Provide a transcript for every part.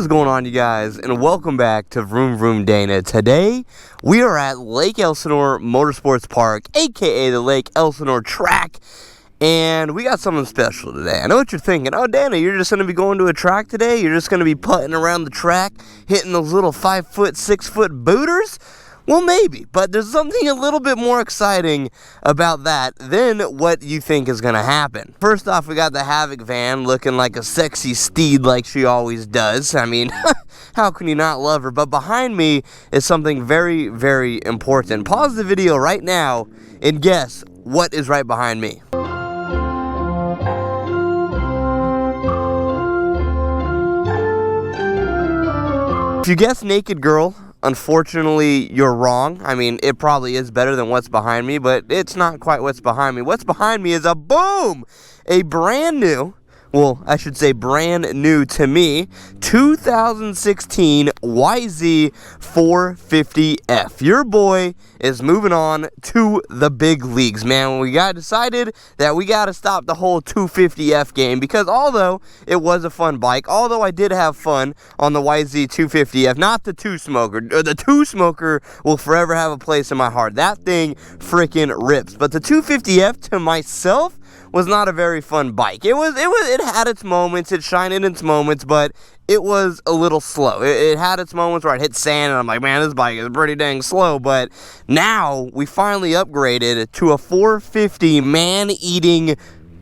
is going on, you guys, and welcome back to VroomVroomDana. Today, we are at Lake Elsinore Motorsports Park, aka the Lake Elsinore track, and we got something special today. I know what you're thinking. Oh, Dana, you're just going to be going to a track today? You're just going to be putting around the track, hitting those little 5-foot, 6-foot booters? Well, maybe, but there's something a little bit more exciting about that than what you think is going to happen. First off, we got the Havoc van looking like a sexy steed like she always does. I mean, how can you not love her? But behind me is something very, very important. Pause the video right now and guess what is right behind me. If you guess naked girl, unfortunately, you're wrong. I mean, it probably is better than what's behind me, but it's not quite what's behind me. What's behind me is a brand new, well, I should say brand new to me, 2016 YZ450F. Your boy is moving on to the big leagues, man. We decided that we got to stop the whole 250F game, because although it was a fun bike, although I did have fun on the YZ250F, not the two-smoker. The two-smoker will forever have a place in my heart. That thing freaking rips. But the 250F to myself was not a very fun bike. It had its moments, it shined in its moments, but it was a little slow. It had its moments where I'd hit sand and I'm like, man, this bike is pretty dang slow. But now we finally upgraded to a 450 man-eating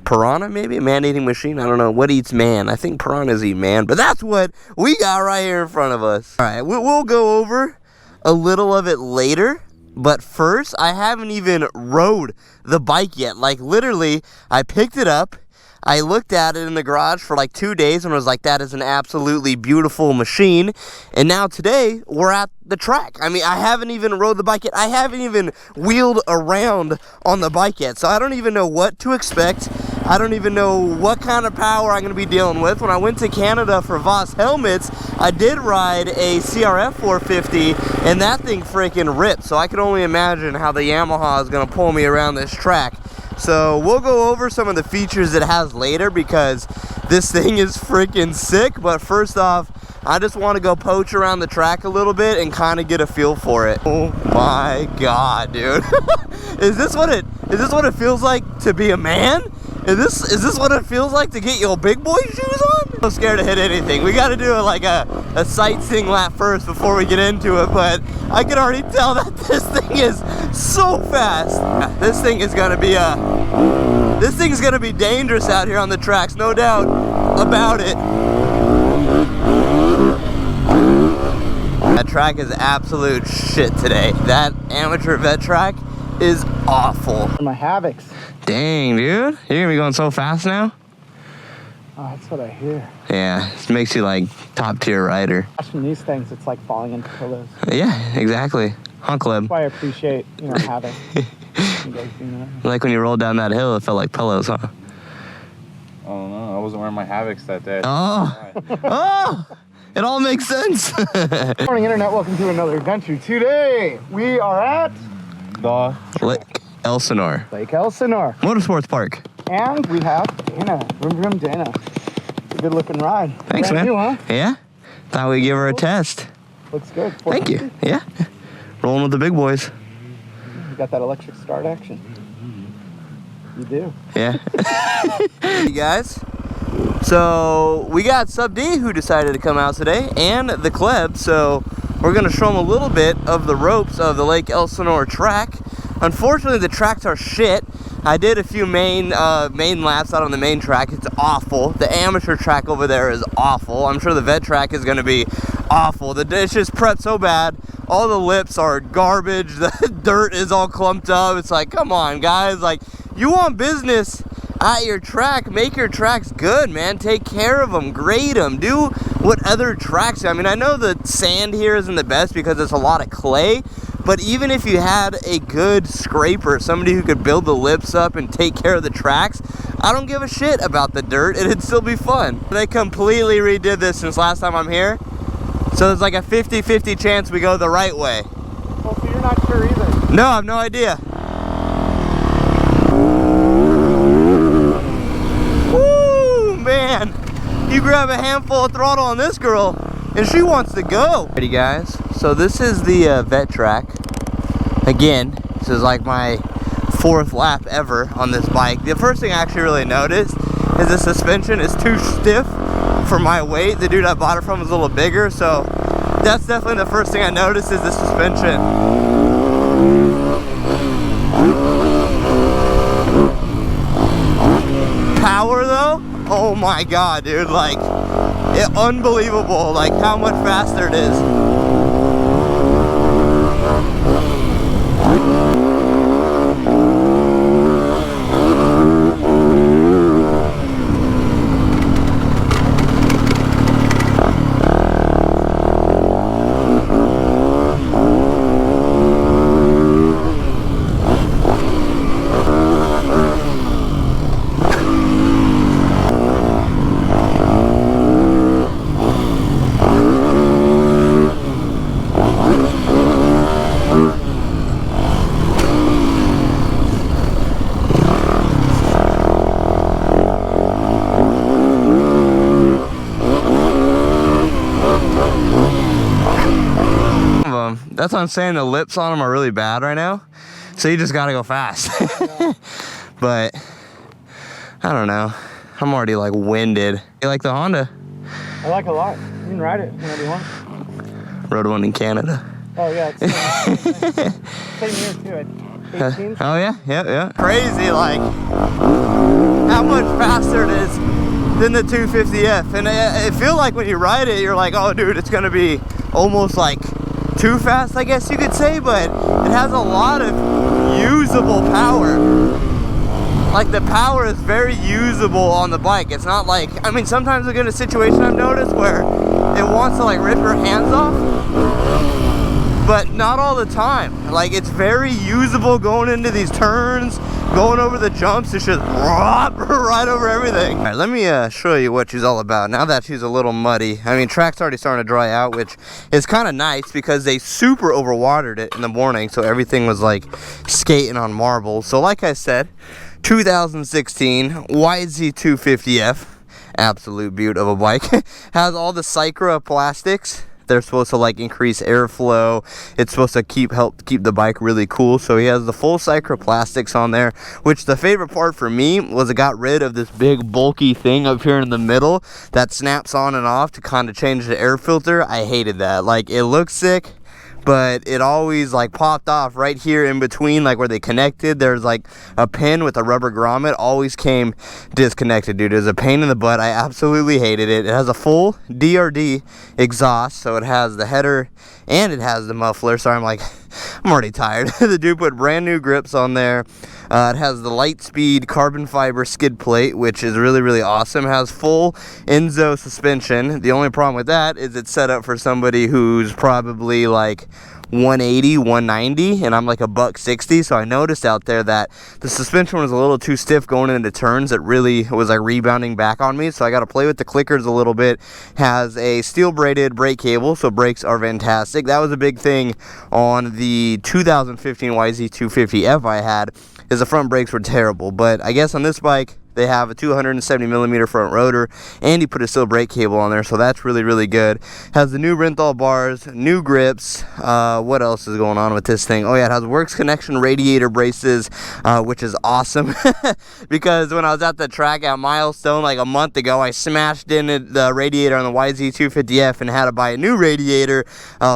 piranha, maybe? A man-eating machine? I don't know. What eats man? I think piranhas eat man, but that's what we got right here in front of us. All right, we'll go over a little of it later. But first, I haven't even rode the bike yet. Like, literally, I picked it up, I looked at it in the garage for like 2 days and was like, that is an absolutely beautiful machine. And now today, we're at the track. I mean, I haven't even rode the bike yet. I haven't even wheeled around on the bike yet. So I don't even know what to expect. I don't even know what kind of power I'm going to be dealing with. When I went to Canada for Voss Helmets, I did ride a CRF 450, and that thing freaking ripped. So I can only imagine how the Yamaha is going to pull me around this track. So we'll go over some of the features it has later, because this thing is freaking sick. But first off, I just want to go poach around the track a little bit and kind of get a feel for it. Oh my god, dude. Is this what it feels like to be a man? Is this what it feels like to get your big boy shoes on? I'm scared to hit anything. We got to do like a sightseeing lap first before we get into it, but I can already tell that this thing is so fast. This thing is gonna be dangerous out here on the tracks, no doubt about it. That track is absolute shit today. That amateur vet track is awful. My Havocs. Dang, dude. You're gonna be going so fast now? Oh, that's what I hear. Yeah, it makes you like top tier rider. Watching these things, it's like falling into pillows. Yeah, exactly. Honk club. That's why I appreciate, Havoc. You guys do that. Like when you rolled down that hill, it felt like pillows, huh? Oh no, I wasn't wearing my Havocs that day. Oh, oh, it all makes sense. Good morning, Internet. Welcome to another adventure. Today, we are at The Lake Elsinore Lake Elsinore. Motorsports Park. And we have Dana, VroomVroomDana. It's a good looking ride. Thanks, Brand man. new, huh? Yeah, thought we'd give her a test. Looks good. Thank you. Yeah, rolling with the big boys. You got that electric start action. You do. Yeah. Hey guys, so we got Sub D who decided to come out today, and the Kleb, so we're gonna show them a little bit of the ropes of the Lake Elsinore track. Unfortunately, the tracks are shit. I did a few main laps out on the main track. It's awful. The amateur track over there is awful. I'm sure the vet track is gonna be awful. It's just prepped so bad. All the lips are garbage. The dirt is all clumped up. It's like, come on, guys. Like, you want business at your track, make your tracks good, man. Take care of them, grade them, do what other tracks do. I mean, I know the sand here isn't the best because it's a lot of clay, but even if you had a good scraper, somebody who could build the lips up and take care of the tracks, I don't give a shit about the dirt. It'd still be fun. They completely redid this since last time I'm here, so there's like a 50-50 chance we go the right way. Well, so you're not sure either? No, I have no idea. Woo, man. You grab a handful of throttle on this girl, and she wants to go. Ready, guys? So this is the vet track. Again, this is like my 4th lap ever on this bike. The first thing I actually really noticed is the suspension is too stiff for my weight. The dude I bought it from was a little bigger, so that's definitely the first thing I noticed is the suspension. Power though, oh my god, dude, like, unbelievable, like how much faster it is. That's what I'm saying, the lips on them are really bad right now, so you just gotta go fast. But I don't know, I'm already like winded. You like the Honda? I like it a lot. You can ride it whenever you want. Rode one in Canada. Oh yeah, it's same year too. 18. Oh yeah, yeah. Crazy, like how much faster it is than the 250F, and it feel like when you ride it, you're like, oh dude, it's gonna be almost like too fast, I guess you could say, but it has a lot of usable power. Like the power is very usable on the bike. It's not like, I mean, sometimes I get in a situation I've noticed where it wants to like rip your hands off, but not all the time. Like it's very usable going into these turns, going over the jumps. It's just right over everything. All right, let me show you what she's all about now that she's a little muddy. I mean, track's already starting to dry out, which is kind of nice because they super overwatered it in the morning, so everything was like skating on marble. So like I said, 2016 YZ450F, absolute beaut of a bike. Has all the Cycra plastics. They're supposed to like increase airflow. It's supposed to help keep the bike really cool. So he has the full Cycra plastics on there, which the favorite part for me was it got rid of this big bulky thing up here in the middle that snaps on and off to kind of change the air filter. I hated that. Like it looks sick, but it always like popped off right here in between, like where they connected. There's like a pin with a rubber grommet, always came disconnected, dude. It was a pain in the butt. I absolutely hated it. It has a full DRD exhaust, so it has the header and it has the muffler. So I'm already tired. The dude put brand new grips on there. It has the Lightspeed carbon fiber skid plate, which is really, really awesome. It has full Enzo suspension. The only problem with that is it's set up for somebody who's probably like 180, 190, and I'm like a $160. So I noticed out there that the suspension was a little too stiff going into turns. It really was like rebounding back on me. So I got to play with the clickers a little bit. Has a steel braided brake cable, so brakes are fantastic. That was a big thing on the 2015 YZ450F I had, is the front brakes were terrible. But I guess on this bike, they have a 270 millimeter front rotor, and he put a steel brake cable on there, so that's really, really good. Has the new Renthal bars, new grips. What else is going on with this thing? Oh yeah, it has Works Connection radiator braces, which is awesome. Because when I was at the track at Milestone like a month ago, I smashed in the radiator on the YZ450F and had to buy a new radiator.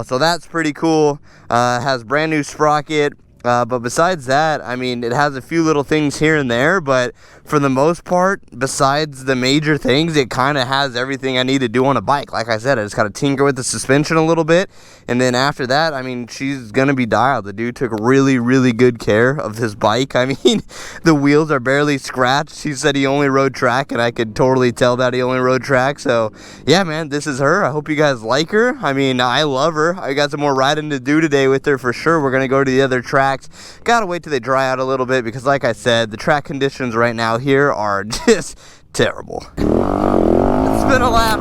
So that's pretty cool. Has brand new sprocket. But besides that, I mean, it has a few little things here and there, but for the most part, besides the major things, it kind of has everything I need to do on a bike. Like I said, I just got to tinker with the suspension a little bit, and then after that, I mean, she's going to be dialed. The dude took really, really good care of this bike. I mean, the wheels are barely scratched. He said he only rode track, and I could totally tell that he only rode track. So, yeah, man, this is her. I hope you guys like her. I mean, I love her. I got some more riding to do today with her for sure. We're going to go to the other tracks. Gotta wait till they dry out a little bit because, like I said, the track conditions right now here are just terrible. Let's spin a lap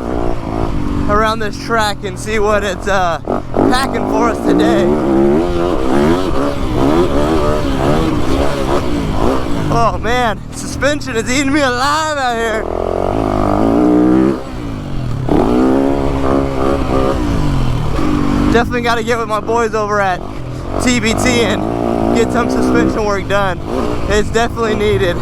around this track and see what it's packing for us today. Oh man, suspension is eating me alive out here. Definitely got to get with my boys over at TBT and get some suspension work done. It's definitely needed.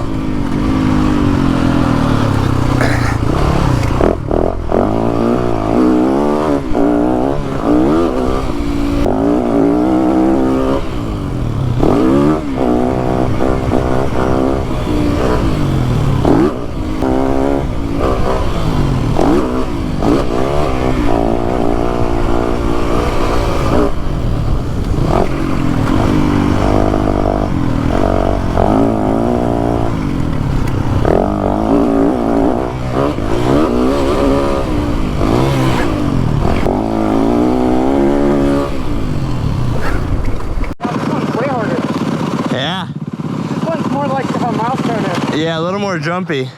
Yeah, a little more jumpy.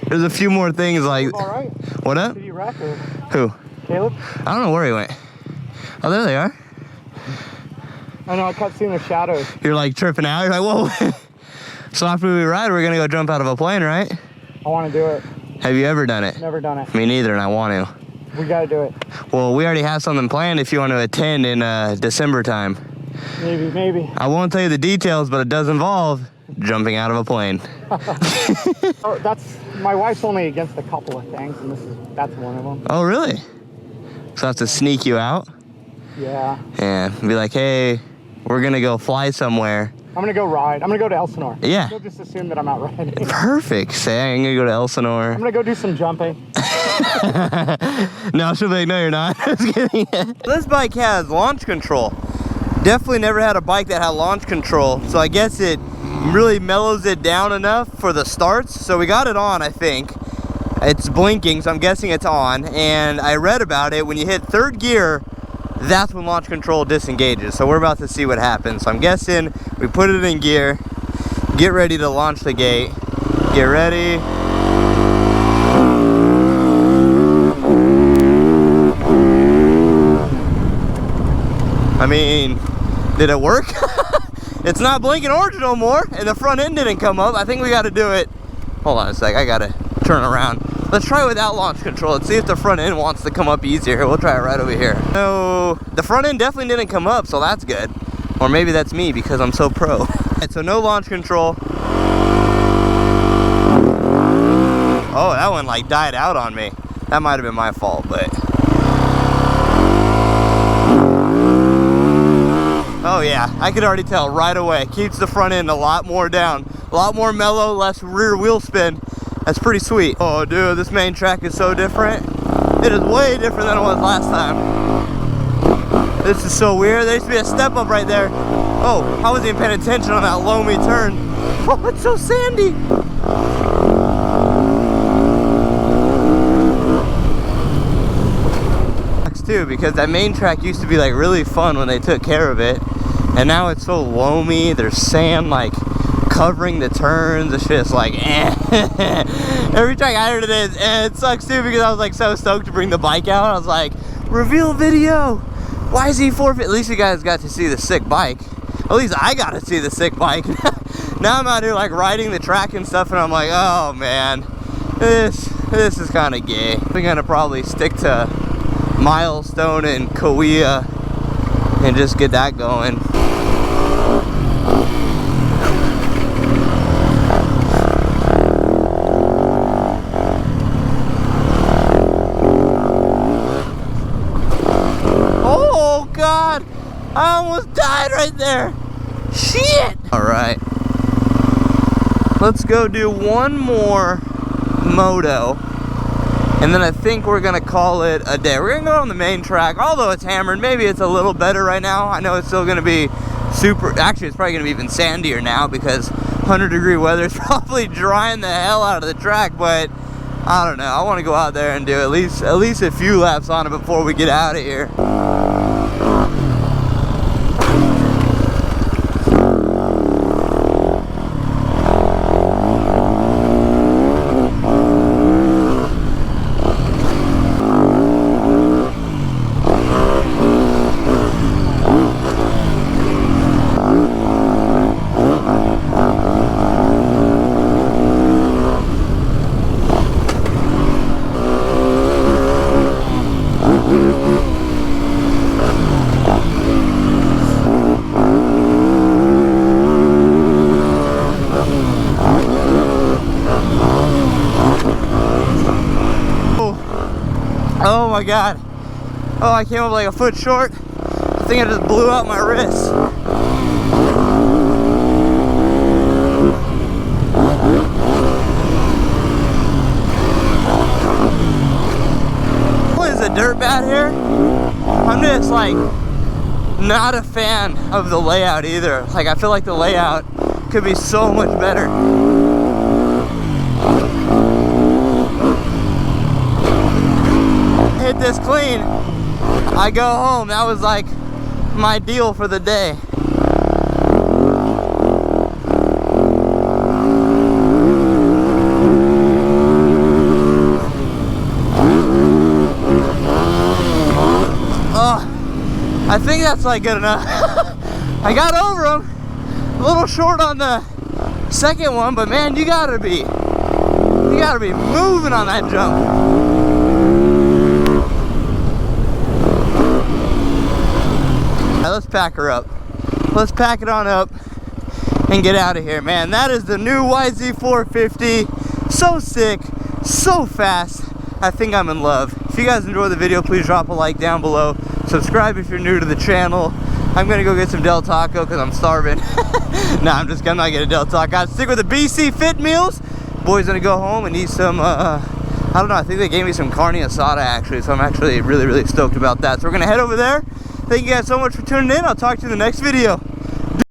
There's a few more things like. All right. What up? Did you wreck or? Who? Caleb? I don't know where he went. Oh, there they are. I know, I kept seeing the shadows. You're like tripping out. You're like, whoa. So after we ride, we're gonna go jump out of a plane, right? I want to do it. Have you ever done it? Never done it. Me neither, and I want to. We got to do it. Well, we already have something planned if you want to attend in December time. Maybe. I won't tell you the details, but it does involve jumping out of a plane. Oh, that's my wife's only against a couple of things, and that's one of them. Oh, really? So I have to sneak you out? Yeah. And be like, hey, we're gonna go fly somewhere. I'm gonna go ride. I'm gonna go to Elsinore. Yeah. She'll just assume that I'm out riding. Perfect. Say I'm gonna go to Elsinore. I'm gonna go do some jumping. No, she'll be like, no, you're not. Just kidding. This bike has launch control. Definitely never had a bike that had launch control, so I guess it really mellows it down enough for the starts. So we got it on, I think. It's blinking, so I'm guessing it's on. And I read about it. When you hit third gear, that's when launch control disengages. So we're about to see what happens. So I'm guessing we put it in gear, get ready to launch the gate, get ready. I mean, did it work? It's not blinking orange no more, and the front end didn't come up. I think we got to do it. Hold on a sec, I got to turn around. Let's try it without launch control. Let's see if the front end wants to come up easier. We'll try it right over here. No, the front end definitely didn't come up, so that's good. Or maybe that's me because I'm so pro. Right, so no launch control. Oh, that one like died out on me. That might have been my fault, but. Oh yeah, I could already tell right away. Keeps the front end a lot more down. A lot more mellow, less rear wheel spin. That's pretty sweet. Oh dude, this main track is so different. It is way different than it was last time. This is so weird. There used to be a step up right there. Oh, I wasn't even paying attention on that loamy turn. Oh, it's so sandy. Too, because that main track used to be like really fun when they took care of it, and now it's so loamy. There's sand like covering the turns. It's just like every track I heard it is, and it sucks too because I was like so stoked to bring the bike out. I was like, reveal video, YZ450. At least you guys got to see the sick bike. At least I got to see the sick bike. Now I'm out here like riding the track and stuff, and I'm like, oh man, this is kind of gay. I'm gonna probably stick to Milestone and Kauai and just get that going. Oh God, I almost died right there. Shit. All right, let's go do one more moto. And then I think we're gonna call it a day. We're gonna go on the main track, although it's hammered. Maybe it's a little better right now. I know it's still gonna be super, actually it's probably gonna be even sandier now because 100-degree weather is probably drying the hell out of the track, but I don't know. I wanna go out there and do at least a few laps on it before we get out of here. my God. Oh, I came up like a foot short. I think I just blew out my wrist. Is the dirt bad here? I'm just like not a fan of the layout either. Like I feel like the layout could be so much better. Hit this clean, I go home. That was like my deal for the day. I think that's like good enough. I got over him. A little short on the second one, but man, you gotta be moving on that jump. All right, let's pack her up. Let's pack it on up and get out of here, man. That is the new YZ450. So sick, so fast. I think I'm in love. If you guys enjoyed the video, please drop a like down below. Subscribe if you're new to the channel. I'm gonna go get some Del Taco because I'm starving. Nah, I'm not getting Del Taco. Guys, stick with the BC Fit meals. Boy's gonna go home and eat some, I don't know, I think they gave me some carne asada actually, so I'm actually really, really stoked about that. So we're gonna head over there. Thank you guys so much for tuning in. I'll talk to you in the next video.